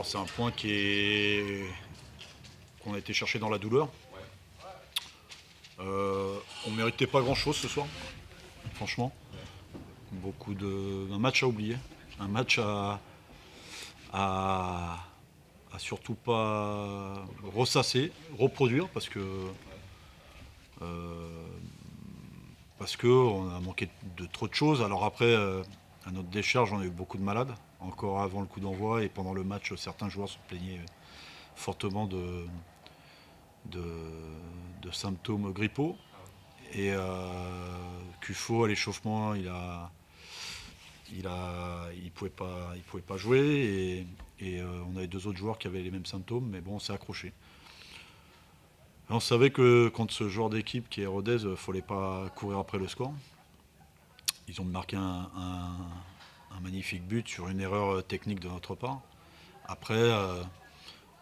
c'est un point qu'on a été chercher dans la douleur. On méritait pas grand-chose ce soir, franchement. Un match à oublier, un match à surtout pas ressasser, reproduire parce qu'on a manqué de trop de choses. Alors après, à notre décharge, on a eu beaucoup de malades, encore avant le coup d'envoi et pendant le match, certains joueurs se plaignaient fortement de symptômes grippaux. Et Cufo à l'échauffement, il pouvait pas jouer et on avait 2 autres joueurs qui avaient les mêmes symptômes, mais bon, on s'est accroché. On savait que contre ce genre d'équipe qui est Rodez, il ne fallait pas courir après le score. Ils ont marqué un magnifique but sur une erreur technique de notre part. Après,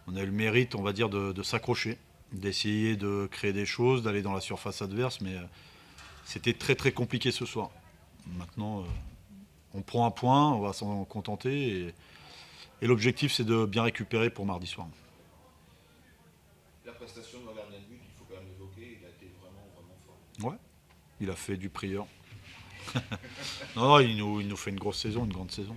on a eu le mérite, on va dire, de s'accrocher, d'essayer de créer des choses, d'aller dans la surface adverse, mais c'était très très compliqué ce soir. Maintenant, on prend un point, on va s'en contenter, et l'objectif c'est de bien récupérer pour mardi soir. La prestation de gardien de but, il faut quand même l'évoquer, il a été vraiment fort. Ouais, il a fait du prieur. Non, il nous fait une grosse saison, une grande saison.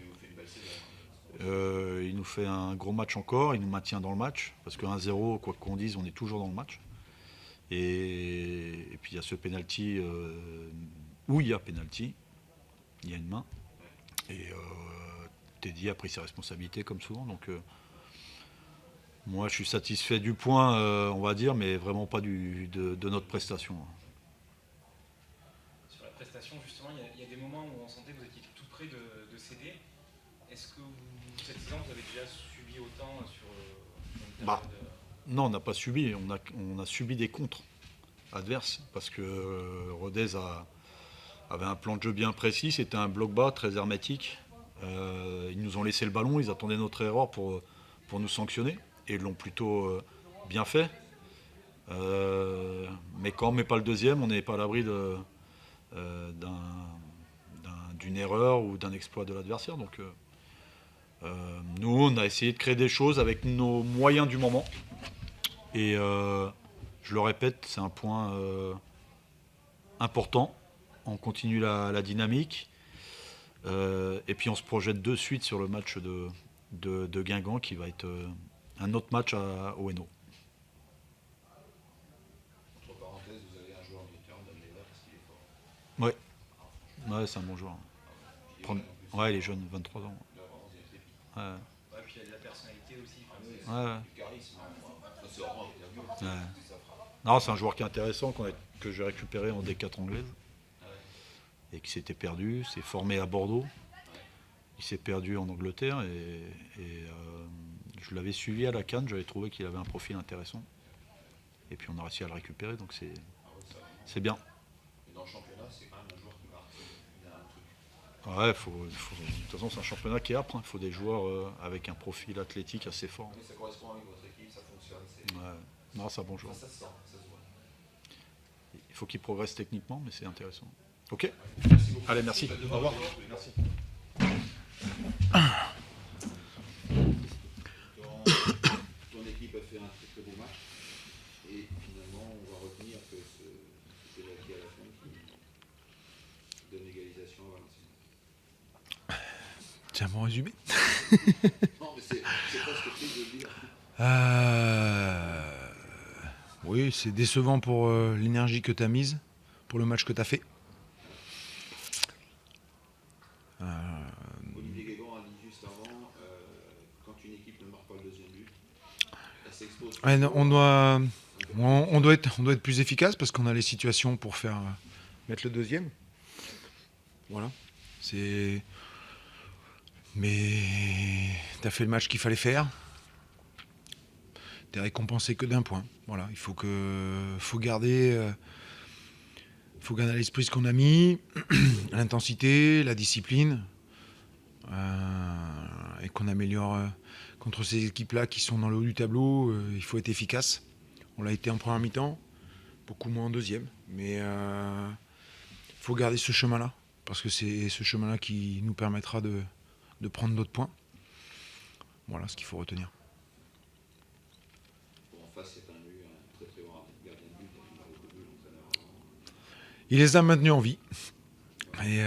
Il nous fait un gros match encore, il nous maintient dans le match, parce que 1-0, quoi qu'on dise, on est toujours dans le match. Et puis il y a ce penalty où il y a penalty, il y a une main. Et Teddy a pris ses responsabilités comme souvent. Donc moi je suis satisfait du point, on va dire, mais vraiment pas de notre prestation. Sur la prestation, justement, il y a des moments où on sentait que vous étiez tout près de céder. Est-ce que cette saison, vous avez déjà subi autant sur une période Non, on n'a pas subi. On a subi des contres adverses parce que Rodez avait un plan de jeu bien précis. C'était un bloc bas très hermétique. Ils nous ont laissé le ballon. Ils attendaient notre erreur pour nous sanctionner. Et ils l'ont plutôt bien fait. Mais quand on ne met pas le deuxième, on n'est pas à l'abri d'une erreur ou d'un exploit de l'adversaire. Donc nous, on a essayé de créer des choses avec nos moyens du moment. Et je le répète, c'est un point important. On continue la dynamique. Et puis on se projette de suite sur le match de Guingamp qui va être un autre match au Hainaut. Entre parenthèses, vous avez un joueur vétéran d'Almeda parce qu'il est fort. Ouais, c'est un bon joueur. Ouais, il est jeune, 23 ans. Ouais, puis il y a de la personnalité aussi. Du charisme. C'est vraiment Non, c'est un joueur qui est intéressant, que j'ai récupéré en D4 anglaise. Et qui s'était perdu, s'est formé à Bordeaux. Il s'est perdu en Angleterre et je l'avais suivi à la CAN, j'avais trouvé qu'il avait un profil intéressant. Et puis on a réussi à le récupérer, donc c'est bien. Et dans le championnat, c'est quand même un joueur qui marque. Il a un truc. Ouais, de toute façon c'est un championnat qui est âpre, il faut des joueurs avec un profil athlétique assez fort. Mais ça correspond avec votre équipe, ça fonctionne. Ouais. Non, c'est un bon joueur. Ça se sent, ça se voit. Il faut qu'il progresse techniquement, mais c'est intéressant. Ok. Merci beaucoup. Allez, merci. Au revoir. Merci. Ton équipe a fait un très très beau match et finalement on va retenir que c'était l'acquis à la fin qui donne l'égalisation à Valenciennes. C'est un bon résumé. Non mais c'est presque triste de le dire. Oui, c'est décevant pour l'énergie que tu as mise, pour le match que tu as fait. Olivier Guégan a dit juste avant, quand une équipe ne marque pas le deuxième but, elle s'expose. Ouais, non, on doit être plus efficace parce qu'on a les situations pour faire mettre le deuxième. Voilà. Mais tu as fait le match qu'il fallait faire. T'es récompensé que d'un point. Voilà, il faut garder à l'esprit ce qu'on a mis, l'intensité, la discipline, et qu'on améliore contre ces équipes-là qui sont dans le haut du tableau. Il faut être efficace. On l'a été en première mi-temps, beaucoup moins en deuxième, mais il faut garder ce chemin-là parce que c'est ce chemin-là qui nous permettra de prendre d'autres points. Voilà ce qu'il faut retenir. il les a maintenus en vie. Et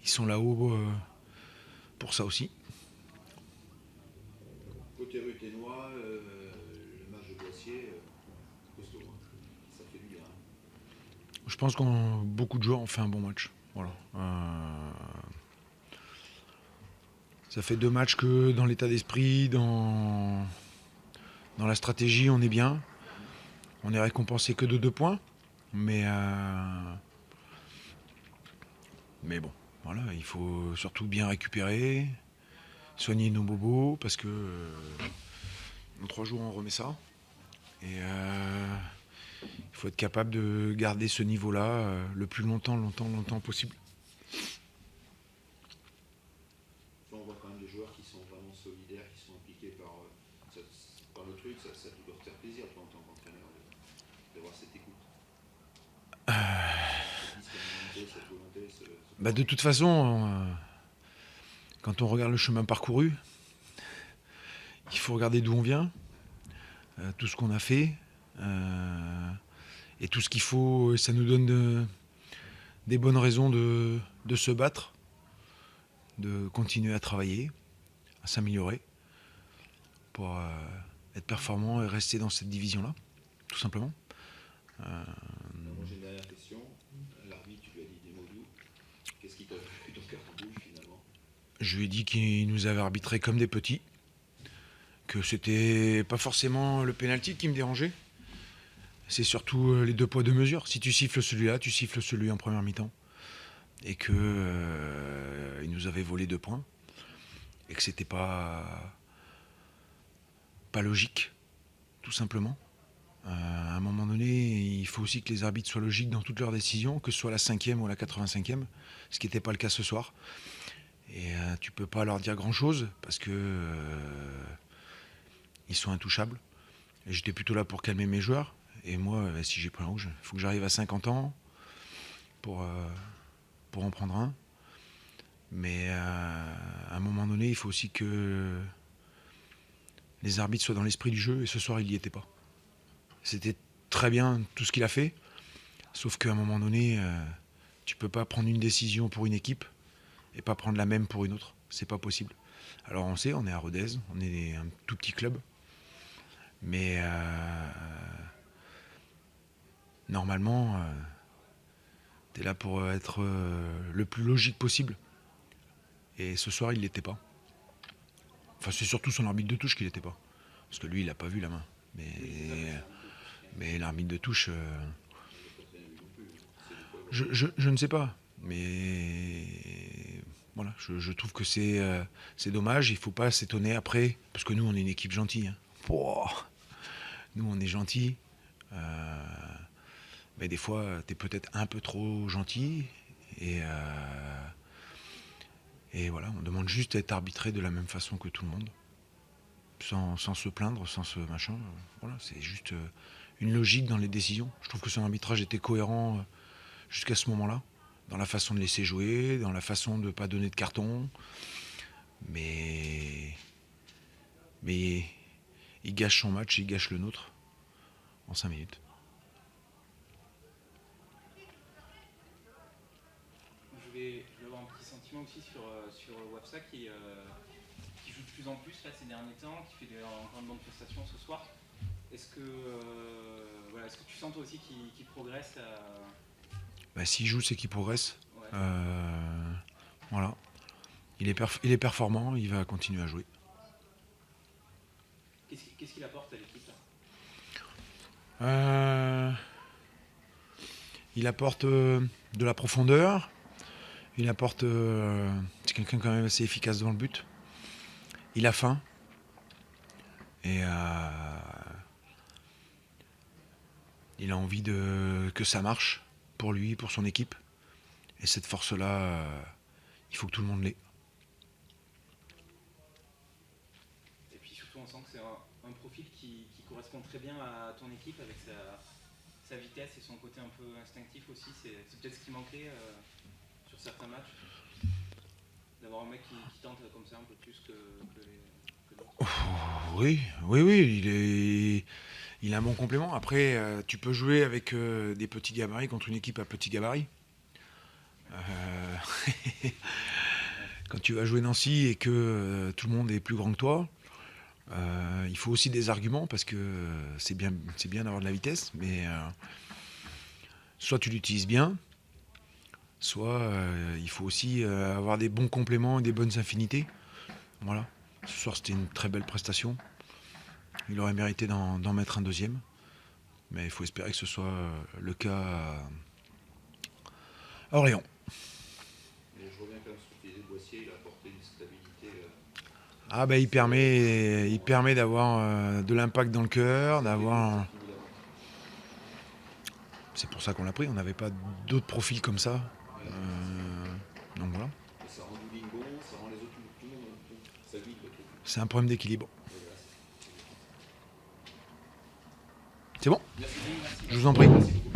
ils sont là-haut pour ça aussi. Côté ruténois, le match de Boissier, costaud, hein. Ça fait du bien. Je pense que beaucoup de joueurs ont fait un bon match. Voilà. Ça fait 2 matchs que dans l'état d'esprit, dans la stratégie, on est bien. On est récompensé que de 2 points. Mais bon, voilà, il faut surtout bien récupérer, soigner nos bobos, parce que dans 3 jours, on remet ça. Et il faut être capable de garder ce niveau-là le plus longtemps possible. On voit quand même des joueurs qui sont vraiment solidaires, qui sont impliqués par le truc. Ça doit te faire plaisir, toi, en tant qu'entraîneur, d'avoir cette écoute. Cette disponibilité, cette volonté. De toute façon, quand on regarde le chemin parcouru, il faut regarder d'où on vient, tout ce qu'on a fait, et tout ce qu'il faut. Ça nous donne des bonnes raisons de se battre, de continuer à travailler, à s'améliorer, pour être performant et rester dans cette division-là, tout simplement. Moi, j'ai une dernière question. L'arbitre, tu lui as dit des mots doux. Qu'est-ce qui t'a fait ton cœur en bouche, finalement? Je lui ai dit qu'il nous avait arbitrés comme des petits, que c'était pas forcément le pénalty qui me dérangeait, c'est surtout les 2 poids 2 mesures. Si tu siffles celui-là, tu siffles celui en première mi-temps. Et que il nous avait volé 2 points. Et que c'était pas logique, tout simplement. À un moment donné, il faut aussi que les arbitres soient logiques dans toutes leurs décisions, que ce soit la 5e ou la 85e, ce qui n'était pas le cas ce soir. Et tu peux pas leur dire grand-chose, parce que ils sont intouchables. Et j'étais plutôt là pour calmer mes joueurs. Et moi, si j'ai pris un rouge, il faut que j'arrive à 50 ans pour en prendre un. Mais à un moment donné, il faut aussi que les arbitres soient dans l'esprit du jeu. Et ce soir, il n'y était pas. C'était très bien tout ce qu'il a fait. Sauf qu'à un moment donné, tu peux pas prendre une décision pour une équipe et pas prendre la même pour une autre. C'est pas possible. Alors on sait, on est à Rodez, on est un tout petit club. Mais normalement, tu es là pour être le plus logique possible. Et ce soir, il ne l'était pas. Enfin, c'est surtout son arbitre de touche qui l'était pas. Parce que lui, il n'a pas vu la main. Mais l'arbitre de touche, je ne sais pas. Mais voilà, je trouve que c'est dommage. Il ne faut pas s'étonner après. Parce que nous, on est une équipe gentille. Hein. Pouah. Nous, on est gentils. Mais des fois, tu es peut-être un peu trop gentil. Et voilà, on demande juste d'être arbitré de la même façon que tout le monde. Sans se plaindre, sans se machin. Voilà, c'est juste une logique dans les décisions. Je trouve que son arbitrage était cohérent jusqu'à ce moment-là. Dans la façon de laisser jouer, dans la façon de ne pas donner de carton. Mais il gâche son match, il gâche le nôtre en 5 minutes. Je vais avoir un petit sentiment aussi sur Wapsa qui joue de plus en plus là, ces derniers temps, qui fait encore de bonnes prestations ce soir. Est-ce que tu sens toi aussi qu'il progresse S'il joue, c'est qu'il progresse. Ouais. Voilà. Il est performant, il va continuer à jouer. Qu'est-ce qu'il apporte à l'équipe là Il apporte de la profondeur. Il apporte... c'est quelqu'un quand même assez efficace devant le but. Il a faim. Et il a envie que ça marche pour lui, pour son équipe. Et cette force-là, il faut que tout le monde l'ait. Et puis surtout, on sent que c'est un profil qui correspond très bien à ton équipe avec sa vitesse et son côté un peu instinctif aussi. C'est peut-être ce qui manquait sur certains matchs. D'avoir un mec qui tente comme ça un peu plus que d'autres. Oui, il a un bon complément. Après, tu peux jouer avec des petits gabarits contre une équipe à petits gabarits. Euh, Quand tu vas jouer Nancy et que tout le monde est plus grand que toi, il faut aussi des arguments parce que c'est bien d'avoir de la vitesse, mais soit tu l'utilises bien, soit il faut aussi avoir des bons compléments et des bonnes affinités. Voilà. Ce soir, c'était une très belle prestation. Il aurait mérité d'en mettre un deuxième. Mais il faut espérer que ce soit le cas à Orléans. Mais je reviens quand même sur ce que tu disais, Boissier, il a apporté une stabilité. Ah ben il permet d'avoir de l'impact dans le cœur, d'avoir. C'est pour ça qu'on l'a pris. On n'avait pas d'autres profils comme ça. Donc voilà. Ça rend Doulin bon, ça rend les autres tout le monde. Ça vide le truc. C'est un problème d'équilibre. Et voilà, C'est bon? Merci. Je vous en prie. Merci beaucoup.